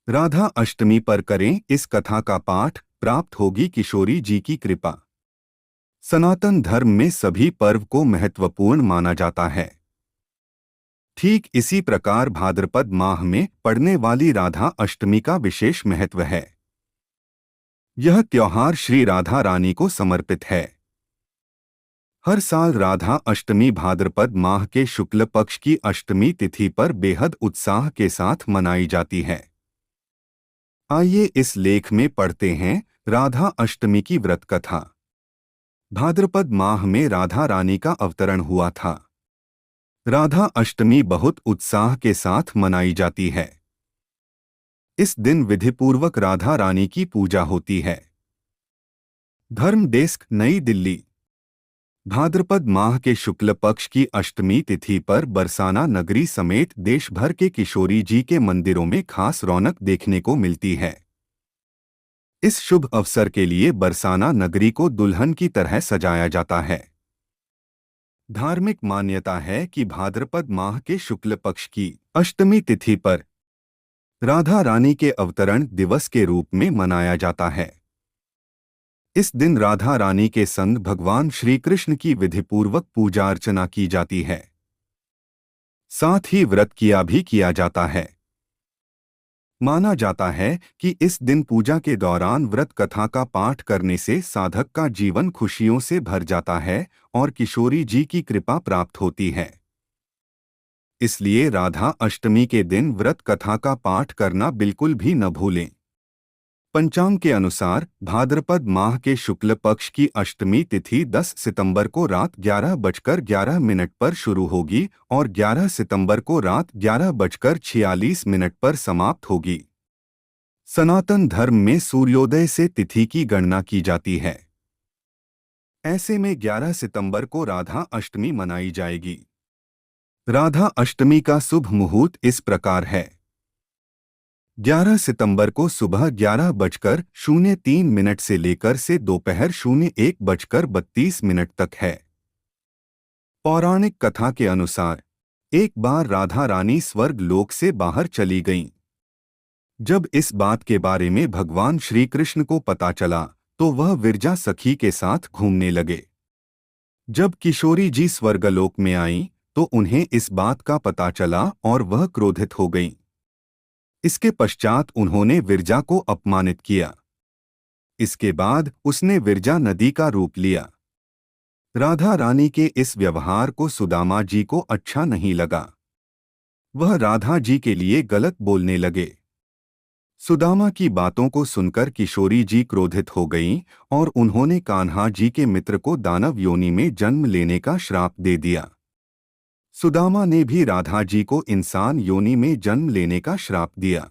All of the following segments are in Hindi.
राधा अष्टमी पर करें इस कथा का पाठ, प्राप्त होगी किशोरी जी की कृपा। सनातन धर्म में सभी पर्व को महत्वपूर्ण माना जाता है। ठीक इसी प्रकार भाद्रपद माह में पड़ने वाली राधा अष्टमी का विशेष महत्व है। यह त्योहार श्री राधा रानी को समर्पित है। हर साल राधा अष्टमी भाद्रपद माह के शुक्ल पक्ष की अष्टमी तिथि पर बेहद उत्साह के साथ मनाई जाती है। आइए इस लेख में पढ़ते हैं राधा अष्टमी की व्रत कथा। भाद्रपद माह में राधा रानी का अवतरण हुआ था। राधा अष्टमी बहुत उत्साह के साथ मनाई जाती है। इस दिन विधिपूर्वक राधा रानी की पूजा होती है। धर्म डेस्क, नई दिल्ली। भाद्रपद माह के शुक्ल पक्ष की अष्टमी तिथि पर बरसाना नगरी समेत देश भर के किशोरी जी के मंदिरों में खास रौनक देखने को मिलती है। इस शुभ अवसर के लिए बरसाना नगरी को दुल्हन की तरह सजाया जाता है। धार्मिक मान्यता है कि भाद्रपद माह के शुक्ल पक्ष की अष्टमी तिथि पर राधा रानी के अवतरण दिवस के रूप में मनाया जाता है। इस दिन राधा रानी के संग भगवान श्री कृष्ण की विधिपूर्वक पूजा अर्चना की जाती है। साथ ही व्रत किया जाता है। माना जाता है कि इस दिन पूजा के दौरान व्रत कथा का पाठ करने से साधक का जीवन खुशियों से भर जाता है और किशोरी जी की कृपा प्राप्त होती है। इसलिए राधा अष्टमी के दिन व्रत कथा का पाठ करना बिल्कुल भी न भूलें। पंचांग के अनुसार भाद्रपद माह के शुक्ल पक्ष की अष्टमी तिथि 10 सितंबर को रात 11:11 पर शुरू होगी और 11 सितंबर को रात 11:46 पर समाप्त होगी। सनातन धर्म में सूर्योदय से तिथि की गणना की जाती है। ऐसे में 11 सितंबर को राधा अष्टमी मनाई जाएगी। राधा अष्टमी का शुभ मुहूर्त इस प्रकार है। 11 सितंबर को सुबह 11:03 से लेकर से दोपहर 01:32 तक है। पौराणिक कथा के अनुसार एक बार राधा रानी स्वर्ग लोक से बाहर चली गईं। जब इस बात के बारे में भगवान श्री कृष्ण को पता चला तो वह विरजा सखी के साथ घूमने लगे। जब किशोरी जी स्वर्गलोक में आईं तो उन्हें इस बात का पता चला और वह क्रोधित हो गईं। इसके पश्चात उन्होंने विरजा को अपमानित किया। इसके बाद उसने विरजा नदी का रूप लिया। राधा रानी के इस व्यवहार को सुदामा जी को अच्छा नहीं लगा। वह राधा जी के लिए गलत बोलने लगे। सुदामा की बातों को सुनकर किशोरी जी क्रोधित हो गईं और उन्होंने कान्हा जी के मित्र को दानव योनि में जन्म लेने का श्राप दे दिया। सुदामा ने भी राधा जी को इंसान योनि में जन्म लेने का श्राप दिया।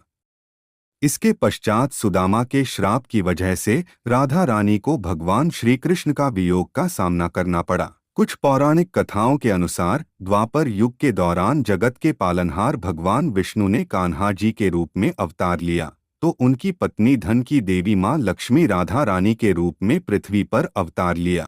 इसके पश्चात सुदामा के श्राप की वजह से राधा रानी को भगवान श्री कृष्ण का वियोग का सामना करना पड़ा। कुछ पौराणिक कथाओं के अनुसार द्वापर युग के दौरान जगत के पालनहार भगवान विष्णु ने कान्हा जी के रूप में अवतार लिया तो उनकी पत्नी धन की देवी मां लक्ष्मी राधा रानी के रूप में पृथ्वी पर अवतार लिया।